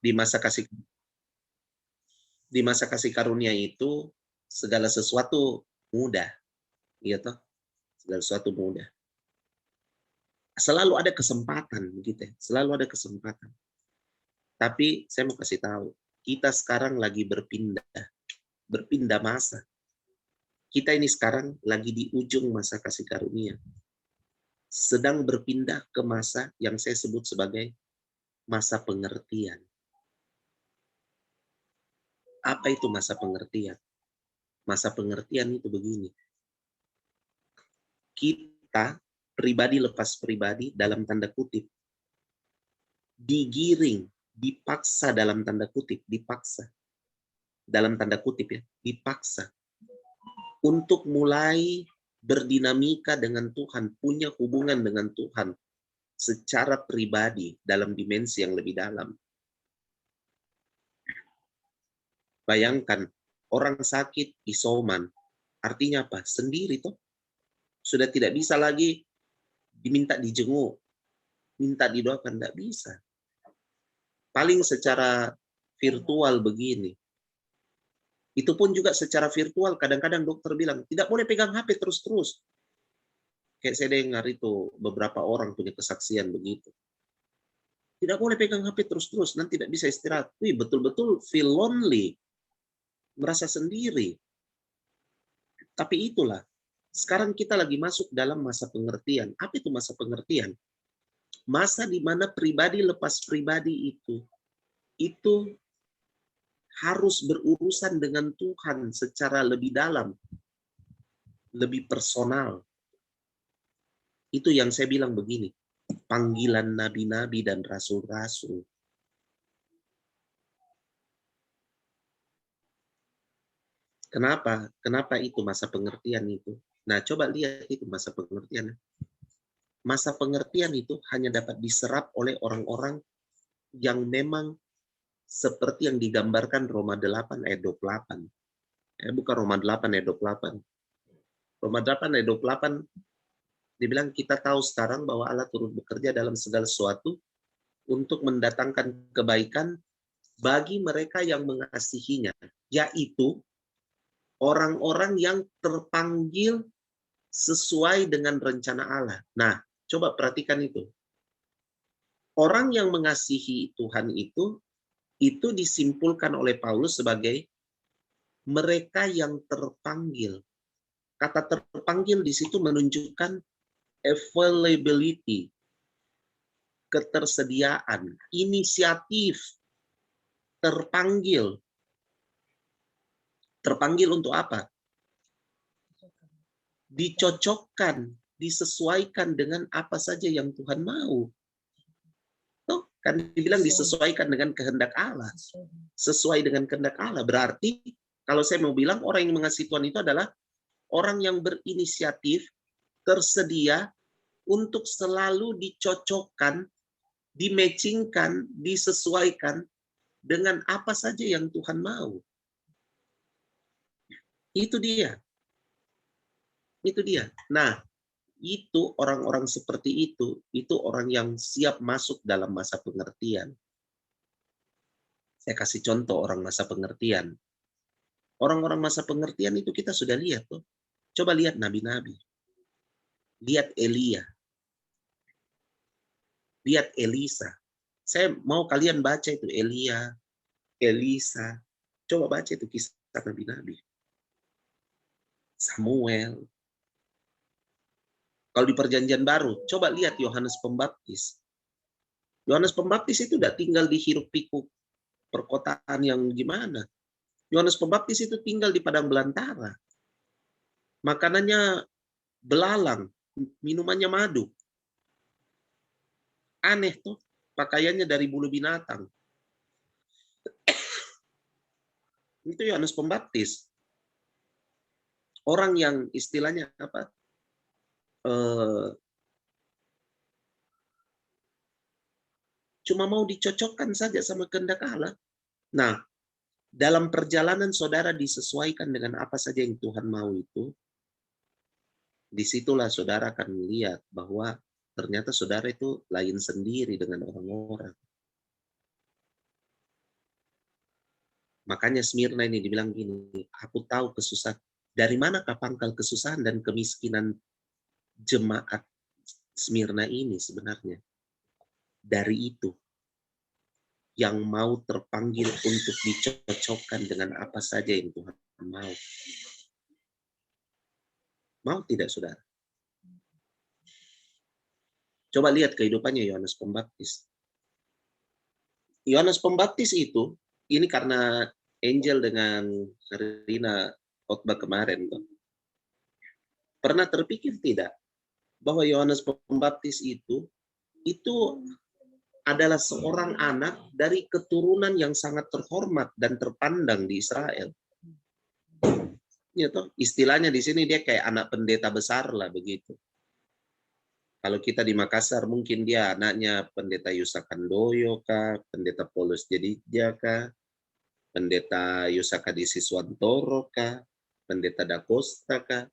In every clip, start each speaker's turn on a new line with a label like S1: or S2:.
S1: Di masa kasih karunia itu segala sesuatu mudah, gitu. Segala sesuatu mudah. Selalu ada kesempatan, gitu. Selalu ada kesempatan. Tapi saya mau kasih tahu, kita sekarang lagi berpindah masa. Kita ini sekarang lagi di ujung masa kasih karunia. Sedang berpindah ke masa yang saya sebut sebagai masa pengertian. Apa itu masa pengertian? Masa pengertian itu begini. Kita pribadi lepas pribadi dalam tanda kutip digiring, dipaksa dalam tanda kutip, dipaksa. Dalam tanda kutip ya, dipaksa untuk mulai berdinamika dengan Tuhan, punya hubungan dengan Tuhan secara pribadi dalam dimensi yang lebih dalam. Bayangkan, orang sakit isoman, artinya apa? Sendiri toh. Sudah tidak bisa lagi diminta dijenguk, minta didoakan, tidak bisa. Paling secara virtual begini. Itu pun juga secara virtual, kadang-kadang dokter bilang, tidak boleh pegang HP terus-terus. Kayak saya dengar itu, beberapa orang punya kesaksian begitu. Tidak boleh pegang HP terus-terus, nanti tidak bisa istirahat. Wih, betul-betul feel lonely. Merasa sendiri. Tapi itulah, sekarang kita lagi masuk dalam masa pengertian. Apa itu masa pengertian? Masa di mana pribadi lepas pribadi itu harus berurusan dengan Tuhan secara lebih dalam, lebih personal. Itu yang saya bilang begini, panggilan nabi-nabi dan rasul-rasul. Kenapa? Kenapa itu masa pengertian itu? Nah, coba lihat itu masa pengertian. Masa pengertian itu hanya dapat diserap oleh orang-orang yang memang seperti yang digambarkan Roma 8 ayat 28. Bukan Roma 8 ayat 28. Roma 8 ayat 28 dibilang kita tahu sekarang bahwa Allah turut bekerja dalam segala sesuatu untuk mendatangkan kebaikan bagi mereka yang mengasihinya, yaitu orang-orang yang terpanggil sesuai dengan rencana Allah. Nah, coba perhatikan itu. Orang yang mengasihi Tuhan itu disimpulkan oleh Paulus sebagai mereka yang terpanggil. Kata terpanggil di situ menunjukkan availability, ketersediaan, inisiatif, terpanggil. Terpanggil untuk apa? Dicocokkan, disesuaikan dengan apa saja yang Tuhan mau. Tuh, kan dibilang disesuaikan dengan kehendak Allah. Sesuai dengan kehendak Allah. Berarti, kalau saya mau bilang, orang yang mengasihi Tuhan itu adalah orang yang berinisiatif, tersedia, untuk selalu dicocokkan, dimatchingkan, disesuaikan dengan apa saja yang Tuhan mau. Itu dia. Itu dia. Nah, itu orang-orang seperti itu orang yang siap masuk dalam masa pengertian. Saya kasih contoh orang masa pengertian. Orang-orang masa pengertian itu kita sudah lihat tuh. Coba lihat nabi-nabi. Lihat Elia. Lihat Elisa. Saya mau kalian baca itu Elia, Elisa. Coba baca itu kisah nabi-nabi. Samuel. Kalau di perjanjian baru, coba lihat Yohanes Pembaptis. Yohanes Pembaptis itu udah tinggal di hiruk-pikuk perkotaan yang gimana. Yohanes Pembaptis itu tinggal di padang belantara. Makanannya belalang, minumannya madu. Aneh tuh, pakaiannya dari bulu binatang. Itu Yohanes Pembaptis. Orang yang istilahnya apa? Cuma mau dicocokkan saja sama kehendak Allah. Nah, dalam perjalanan saudara disesuaikan dengan apa saja yang Tuhan mau itu, disitulah saudara akan melihat bahwa ternyata saudara itu lain sendiri dengan orang-orang. Makanya Smyrna ini dibilang gini, aku tahu kesusahan. Dari manakah pangkal kesusahan dan kemiskinan jemaat Smyrna ini sebenarnya? Dari itu, yang mau terpanggil untuk dicocokkan dengan apa saja yang Tuhan mau. Mau tidak, saudara? Coba lihat kehidupannya Yohanes Pembaptis. Yohanes Pembaptis itu, ini karena Angel dengan Rina khotbah kemarin, pernah terpikir tidak bahwa Yohanes Pembaptis itu adalah seorang anak dari keturunan yang sangat terhormat dan terpandang di Israel. Ya toh, istilahnya di sini dia kayak anak pendeta besar lah begitu. Kalau kita di Makassar mungkin dia anaknya pendeta Yusa Kandoyo kah, pendeta Paulus Jedidja kah, pendeta Yusaka di Siswantoro kah, pendeta Da Costa kah.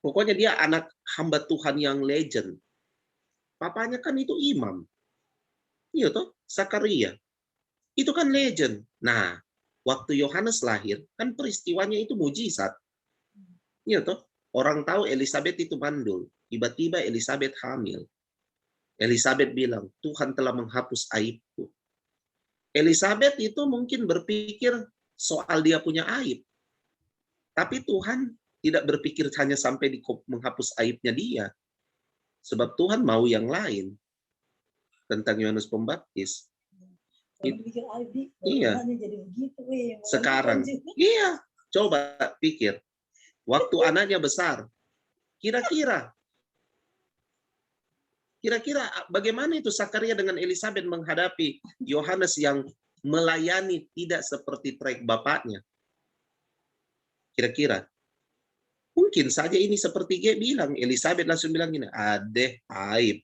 S1: Pokoknya dia anak hamba Tuhan yang legend. Papanya kan itu imam. Iya toh, Zakaria. Itu kan legend. Nah, waktu Yohanes lahir, kan peristiwanya itu mujizat. Iya toh, orang tahu Elizabeth itu mandul. Tiba-tiba Elizabeth hamil. Elizabeth bilang, Tuhan telah menghapus aibku. Elizabeth itu mungkin berpikir soal dia punya aib. Tapi Tuhan tidak berpikir hanya sampai di menghapus aibnya dia. Sebab Tuhan mau yang lain tentang Yohanes Pembaptis. Iya. Sekarang, iya. Coba pikir. Waktu anaknya besar, kira-kira bagaimana itu Zakaria dengan Elizabeth menghadapi Yohanes yang melayani tidak seperti track bapaknya? Kira-kira. Mungkin saja ini seperti G bilang, Elizabeth langsung bilang gini, adeh, aib.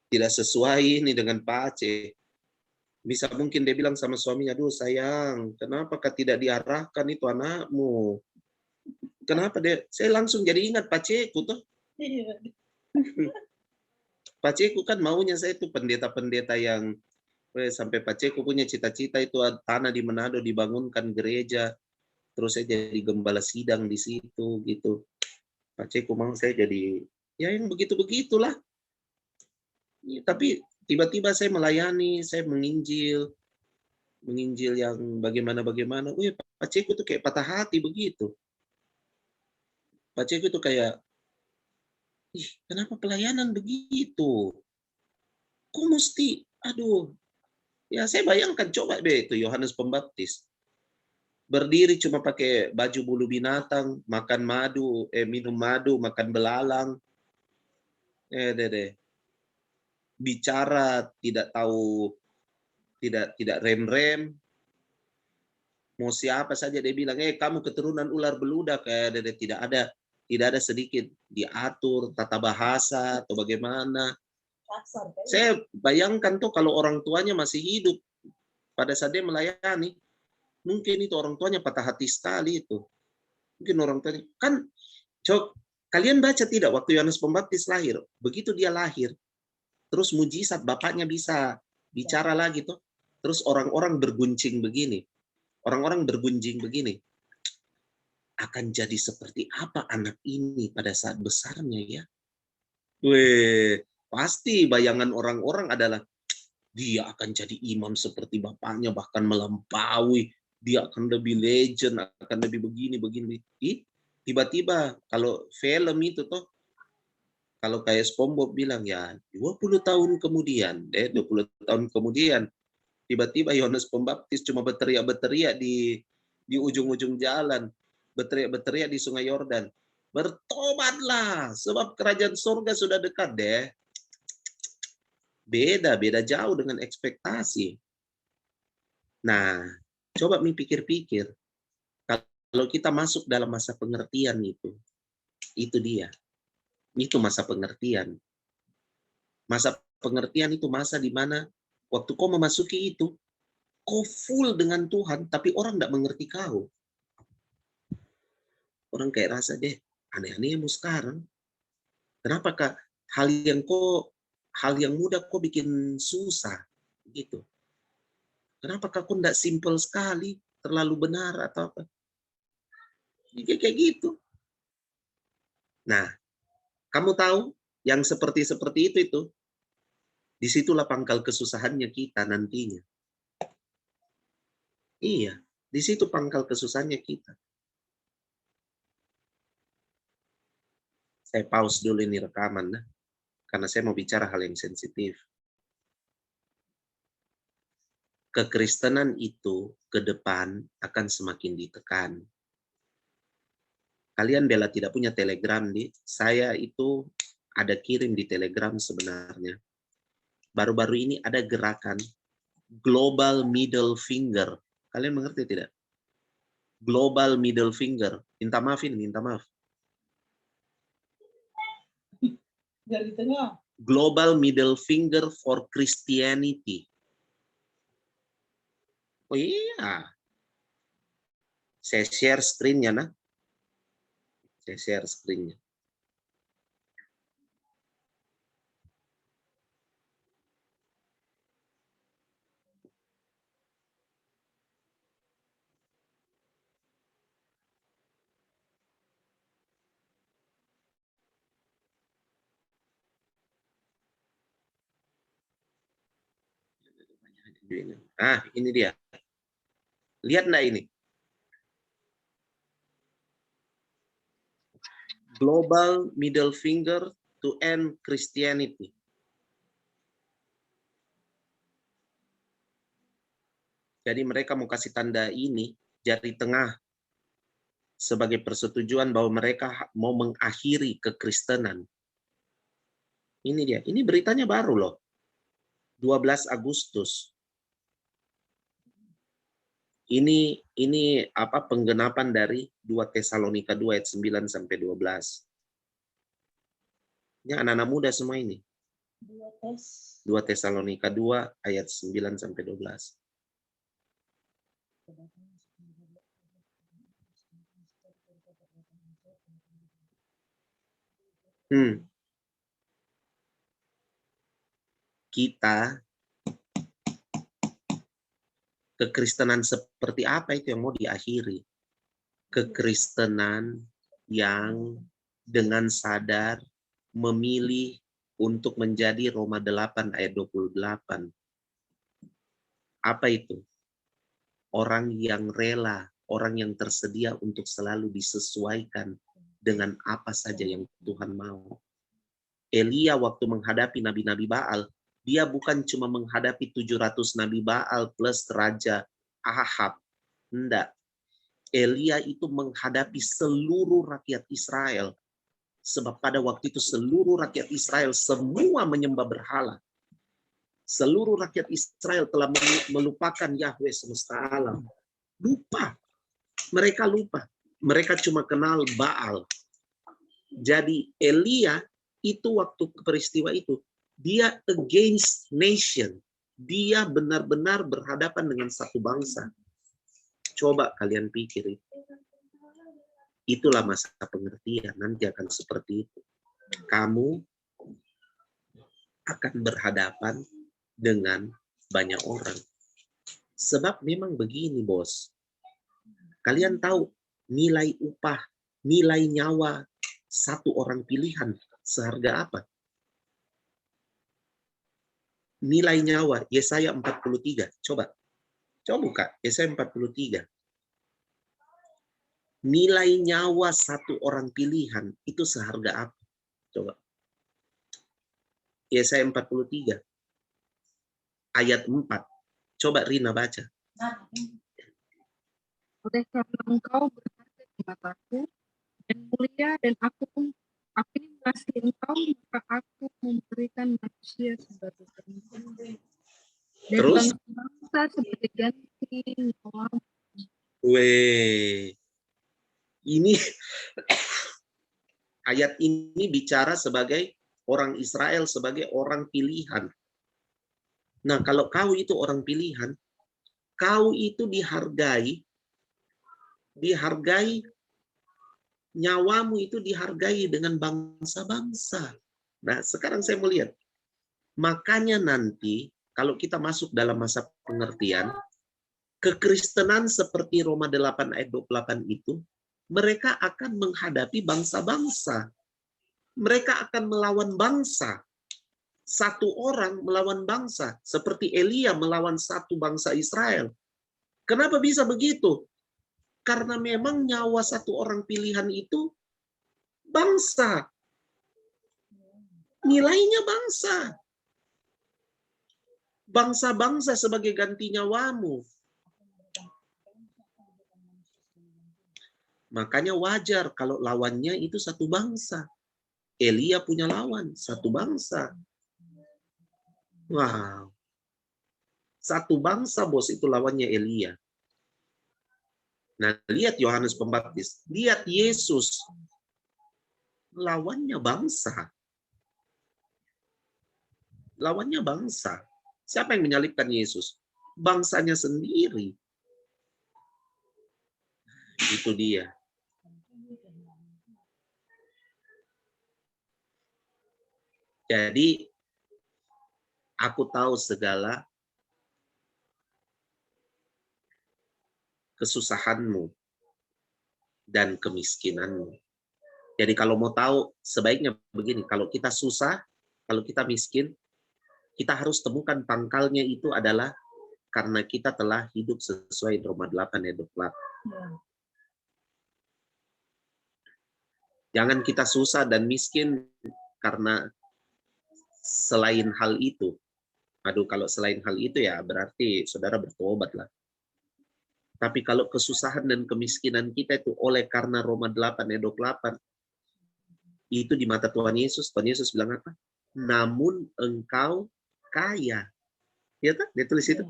S1: Tidak sesuai ini dengan Pace. Bisa mungkin dia bilang sama suaminya, aduh sayang, kenapa tidak diarahkan itu anakmu? Kenapa dia? Saya langsung jadi ingat Paceku tuh. Paceku kan maunya saya itu pendeta-pendeta yang sampai Paceku punya cita-cita itu tanah di Manado dibangunkan gereja, terus saya jadi gembala sidang di situ gitu. Paceku mau saya jadi ya yang begitu-begitulah. Ya, tapi tiba-tiba saya melayani, saya menginjil yang bagaimana-bagaimana. Wih, Paceku tuh kayak patah hati begitu. Paceku tuh kayak, ih, kenapa pelayanan begitu? Kok mesti, aduh. Ya saya bayangkan coba deh itu Yohanes Pembaptis. Berdiri cuma pakai baju bulu binatang, makan madu, minum madu, makan belalang. Deh. Bicara tidak tahu, tidak rem-rem. Mau siapa saja dia bilang, kamu keturunan ular beludak, tidak ada sedikit diatur tata bahasa atau bagaimana. Saya bayangkan tuh kalau orang tuanya masih hidup pada saat dia melayani, mungkin itu orang tuanya patah hati sekali itu. Mungkin orang tuanya kan, kalian baca tidak waktu Yohanes Pembaptis lahir, begitu dia lahir, terus mujizat bapaknya bisa bicara lagi tuh, terus orang-orang berguncing begini, akan jadi seperti apa anak ini pada saat besarnya ya? Weh, pasti bayangan orang-orang adalah dia akan jadi imam seperti bapaknya, bahkan melampaui, dia akan lebih legend, akan lebih begini. Tiba-tiba kalau film itu toh, kalau kayak SpongeBob bilang ya 20 tahun kemudian, 20 tahun kemudian, tiba-tiba Yohanes Pembaptis cuma berteriak di ujung-ujung jalan, berteriak di Sungai Yordan. Bertobatlah, sebab kerajaan surga sudah dekat deh. Beda jauh dengan ekspektasi. Nah, coba pikir-pikir, kalau kita masuk dalam masa pengertian itu dia. Itu masa pengertian. Masa pengertian itu masa di mana waktu kau memasuki itu, kau full dengan Tuhan, tapi orang tidak mengerti kau. Orang kayak rasa deh, aneh-anehmu sekarang. Kenapa Kak? Hal yang mudah kok bikin susah gitu. Kenapa kau tidak simpel sekali, terlalu benar atau apa? Kayak gitu. Nah, kamu tahu yang seperti itu, disitulah pangkal kesusahannya kita nantinya. Iya, di situ pangkal kesusahannya kita. Saya pause dulu ini rekaman, nah, karena saya mau bicara hal yang sensitif. Kekristenan itu ke depan akan semakin ditekan. Kalian bela tidak punya Telegram, saya itu ada kirim di Telegram sebenarnya. Baru-baru ini ada gerakan Global Middle Finger. Kalian mengerti tidak? Global Middle Finger. Minta maaf ini, minta maaf. Dari tengah. Global Middle Finger for Christianity. Oh iya. Saya share screen-nya, nah. Saya share screen-nya. Ah, ini dia. Lihat enggak ini? Global Middle Finger to End Christianity. Jadi mereka mau kasih tanda ini, jari tengah, sebagai persetujuan bahwa mereka mau mengakhiri kekristenan. Ini dia, ini beritanya baru loh. 12 Agustus. Ini apa penggenapan dari 2 Tesalonika 2 ayat 9 sampai 12. Ini anak-anak muda semua ini. 2 Tesalonika 2 ayat 9 sampai 12. Kita kekristenan seperti apa itu yang mau diakhiri? Kekristenan yang dengan sadar memilih untuk menjadi Roma 8 ayat 28. Apa itu? Orang yang rela, orang yang tersedia untuk selalu disesuaikan dengan apa saja yang Tuhan mau. Elia waktu menghadapi nabi-nabi Baal, dia bukan cuma menghadapi 700 nabi Baal plus Raja Ahab. Enggak. Elia itu menghadapi seluruh rakyat Israel. Sebab pada waktu itu seluruh rakyat Israel semua menyembah berhala. Seluruh rakyat Israel telah melupakan Yahweh semesta alam. Lupa. Mereka lupa. Mereka cuma kenal Baal. Jadi Elia itu waktu peristiwa itu, dia against nation. Dia benar-benar berhadapan dengan satu bangsa. Coba kalian pikir itu. Itulah masa pengertian, nanti akan seperti itu. Kamu akan berhadapan dengan banyak orang. Sebab memang begini, bos. Kalian tahu nilai upah, nilai nyawa satu orang pilihan seharga apa? Nilai nyawa Yesaya 43. Coba buka Yesaya 43. Nilai nyawa satu orang pilihan itu seharga apa? Coba. Yesaya 43. Ayat 4. Coba Rina baca.
S2: Oleh karena engkau berharga di mataku dan mulia dan aku ini mengasihi engkau, maka aku memberikan manusia sebagai ganti dan
S1: Terus?
S2: bangsa sebagai ganti nyawa.
S1: Ini ayat ini bicara sebagai orang Israel, sebagai orang pilihan. Nah, kalau kau itu orang pilihan, kau itu dihargai, nyawamu itu dihargai dengan bangsa-bangsa. Nah, sekarang saya melihat, makanya nanti kalau kita masuk dalam masa pengertian, Kekristenan seperti Roma 8 ayat 28 itu, mereka akan menghadapi bangsa-bangsa. Mereka akan melawan bangsa. Satu orang melawan bangsa. Seperti Elia melawan satu bangsa Israel. Kenapa bisa begitu? Karena memang nyawa satu orang pilihan itu bangsa. Nilainya bangsa. Bangsa-bangsa sebagai ganti nyawamu. Makanya wajar kalau lawannya itu satu bangsa. Elia punya lawan, satu bangsa. Wow. Satu bangsa, bos, itu lawannya Elia. Nah, lihat Yohanes Pembaptis. Lihat Yesus. Lawannya bangsa. Lawannya bangsa. Siapa yang menyalibkan Yesus? Bangsanya sendiri. Itu dia. Jadi, aku tahu segala kesusahanmu dan kemiskinanmu. Jadi kalau mau tahu, sebaiknya begini, kalau kita susah, kalau kita miskin, kita harus temukan pangkalnya itu adalah karena kita telah hidup sesuai Roma 8 ayat 28. Jangan kita susah dan miskin karena selain hal itu. Aduh, kalau selain hal itu ya berarti saudara bertobatlah. Tapi kalau kesusahan dan kemiskinan kita itu oleh karena Roma 8 ayat 28, itu di mata Tuhan Yesus bilang apa? Namun engkau kaya. Ya kan? Dia tulis itu.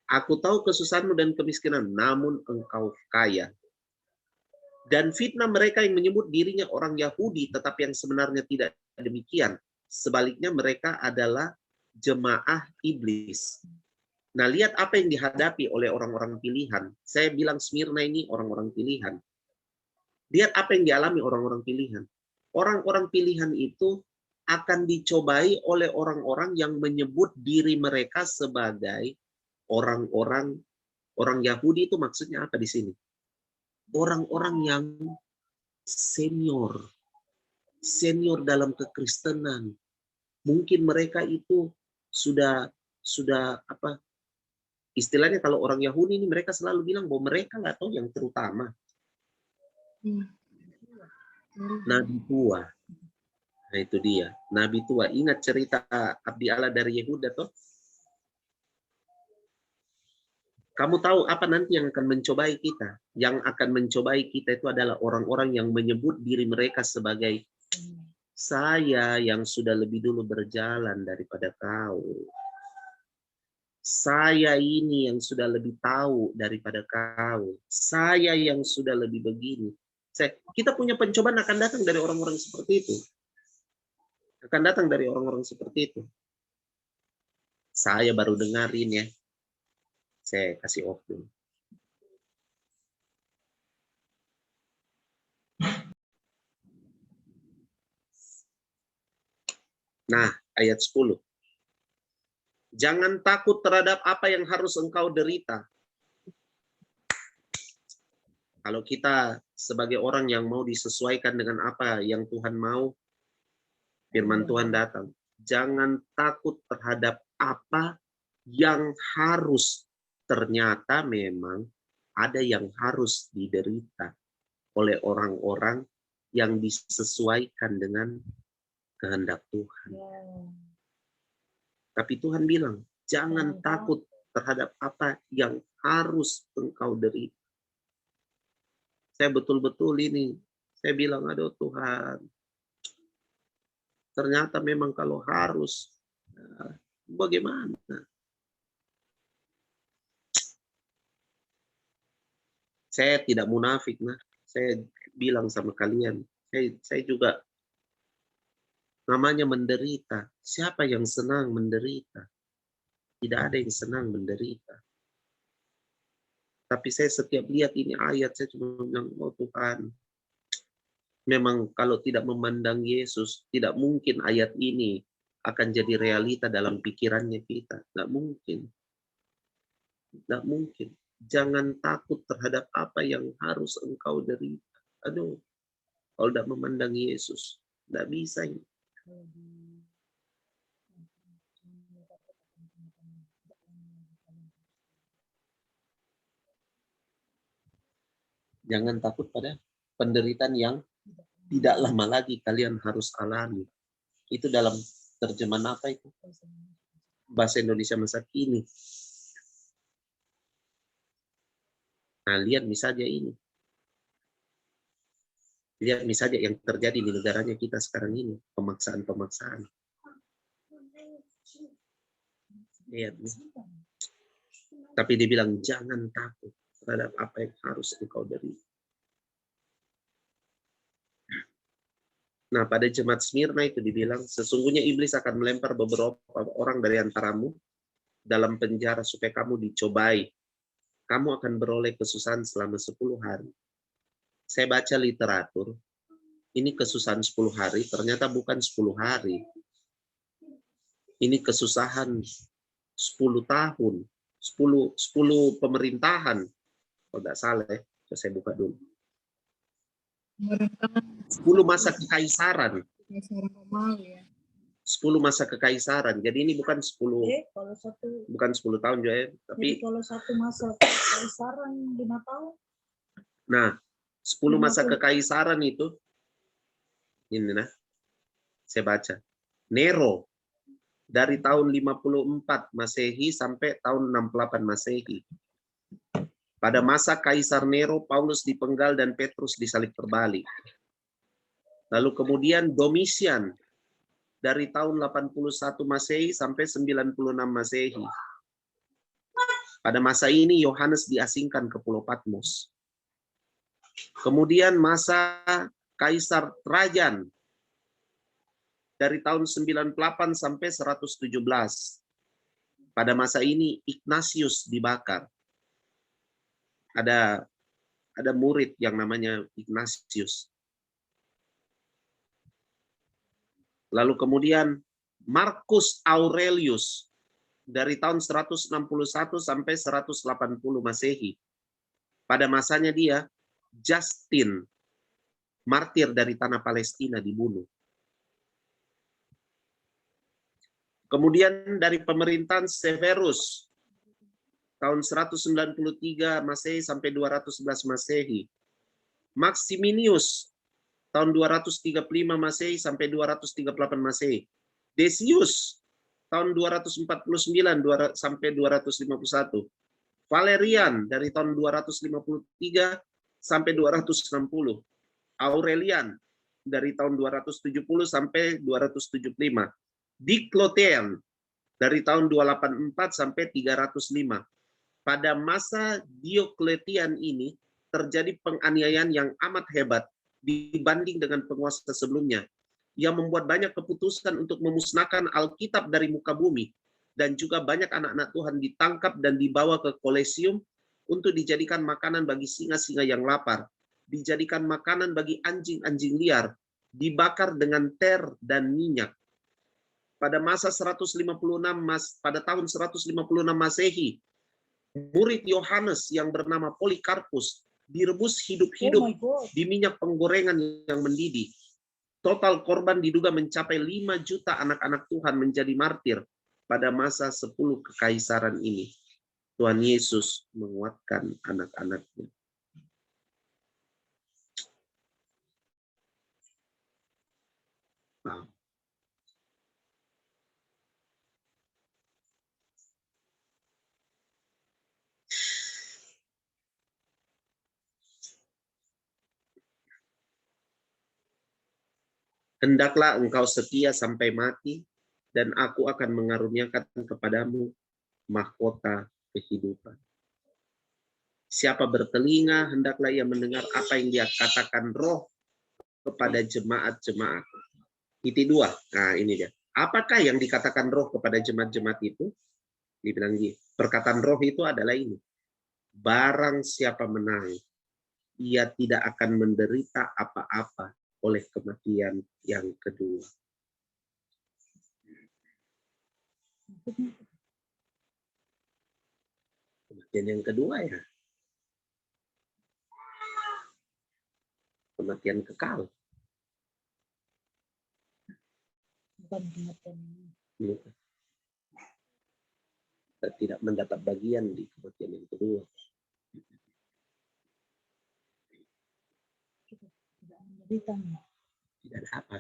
S1: Aku tahu kesusahanmu dan kemiskinan, namun engkau kaya. Dan fitnah mereka yang menyebut dirinya orang Yahudi, tetapi yang sebenarnya tidak demikian. Sebaliknya mereka adalah jemaah iblis. Nah, lihat apa yang dihadapi oleh orang-orang pilihan. Saya bilang Smyrna ini orang-orang pilihan. Lihat apa yang dialami orang-orang pilihan. Orang-orang pilihan itu akan dicobai oleh orang-orang yang menyebut diri mereka sebagai orang-orang Yahudi. Itu maksudnya apa di sini? Orang-orang yang senior dalam kekristenan. Mungkin mereka itu sudah apa istilahnya, kalau orang Yahudi ini mereka selalu bilang bahwa mereka lah tahu yang terutama. Nabi tua. Nah, itu dia, nabi tua. Ingat cerita Abdi Allah dari Yehuda toh? Kamu tahu apa nanti yang akan mencobai kita? Yang akan mencobai kita itu adalah orang-orang yang menyebut diri mereka sebagai saya yang sudah lebih dulu berjalan daripada kau. Saya ini yang sudah lebih tahu daripada kau. Saya yang sudah lebih begini. Kita punya pencobaan akan datang dari orang-orang seperti itu. Akan datang dari orang-orang seperti itu. Saya baru dengarin ya. Saya kasih off dulu. Nah, ayat 10. Jangan takut terhadap apa yang harus engkau derita. Kalau kita sebagai orang yang mau disesuaikan dengan apa yang Tuhan mau, firman Tuhan datang. Jangan takut terhadap apa yang harus. Ternyata memang ada yang harus diderita oleh orang-orang yang disesuaikan dengan kehendak Tuhan. Tapi Tuhan bilang, jangan takut terhadap apa yang harus engkau derita. Saya betul-betul ini, saya bilang, aduh Tuhan, ternyata memang kalau harus, bagaimana? Saya tidak munafik, nah. Saya bilang sama kalian, saya juga namanya menderita. Siapa yang senang menderita? Tidak ada yang senang menderita. Tapi saya setiap lihat ini ayat, saya cuma bilang, oh Tuhan, memang kalau tidak memandang Yesus, tidak mungkin ayat ini akan jadi realita dalam pikirannya kita. Tidak mungkin. Tidak mungkin. Jangan takut terhadap apa yang harus engkau derita. Aduh, kalau tidak memandang Yesus, tidak bisa ini. Jangan takut pada penderitaan yang tidak lama lagi kalian harus alami. Itu dalam terjemahan apa itu? Bahasa Indonesia masa kini. Nah, lihat misalnya ini. Lihat misalnya yang terjadi di negaranya kita sekarang ini. Pemaksaan-pemaksaan. Lihat. Tapi dia bilang, jangan takut terhadap apa yang harus engkau derita. Nah, pada jemaat Smyrna itu dibilang, sesungguhnya iblis akan melempar beberapa orang dari antaramu dalam penjara supaya kamu dicobai. Kamu akan beroleh kesusahan selama 10 hari. Saya baca literatur, ini kesusahan 10 hari, ternyata bukan 10 hari. Ini kesusahan 10 tahun, 10 pemerintahan. Kalau tidak salah ya, saya buka dulu. 10 masa kekaisaran. 10 masa kekaisaran. Jadi ini bukan 10 bukan 10 tahun juga ya, tapi
S3: jadi kalau satu masa kekaisaran 5 tahun.
S1: Nah, 10 masa kekaisaran itu ini nah. Saya baca. Nero dari tahun 54 Masehi sampai tahun 68 Masehi. Pada masa Kaisar Nero, Paulus dipenggal dan Petrus disalib terbalik. Lalu kemudian Domitian dari tahun 81 Masehi sampai 96 Masehi. Pada masa ini Yohanes diasingkan ke Pulau Patmos. Kemudian masa Kaisar Trajan dari tahun 98 sampai 117. Pada masa ini Ignatius dibakar. Ada murid yang namanya Ignatius. Lalu kemudian Marcus Aurelius dari tahun 161 sampai 180 Masehi. Pada masanya dia, Justin, martir dari tanah Palestina, dibunuh. Kemudian dari pemerintahan Severus, tahun 193 Masehi sampai 211 Masehi. Maximinius, tahun 235 Masehi sampai 238 Masehi. Decius, tahun 249 sampai 251. Valerian dari tahun 253 sampai 260. Aurelian dari tahun 270 sampai 275. Diocletian dari tahun 284 sampai 305. Pada masa Diocletian ini terjadi penganiayaan yang amat hebat dibanding dengan penguasa sebelumnya. Yang membuat banyak keputusan untuk memusnahkan Alkitab dari muka bumi. Dan juga banyak anak-anak Tuhan ditangkap dan dibawa ke Kolesium untuk dijadikan makanan bagi singa-singa yang lapar. Dijadikan makanan bagi anjing-anjing liar. Dibakar dengan ter dan minyak. Pada masa 156 pada tahun 156 Masehi, murid Yohanes yang bernama Polikarpus direbus hidup-hidup di minyak penggorengan yang mendidih. Total korban diduga mencapai 5 juta anak-anak Tuhan menjadi martir pada masa 10 kekaisaran ini. Tuhan Yesus menguatkan anak-anaknya. Wow. Hendaklah engkau setia sampai mati, dan aku akan mengaruniakan kepadamu mahkota kehidupan. Siapa bertelinga, hendaklah ia mendengar apa yang dia katakan Roh kepada jemaat-jemaat. Titik 2. Nah, ini dia. Apakah yang dikatakan Roh kepada jemaat-jemaat itu? Dibilang gini, perkataan Roh itu adalah ini. Barang siapa menang, ia tidak akan menderita apa-apa oleh kematian yang kedua. Kematian yang kedua ya kematian kekal.
S3: Bukan kematian ini.
S1: Kita tidak mendapat bagian di kematian yang kedua.
S3: Tidak menderita.
S1: Tidak ada apa.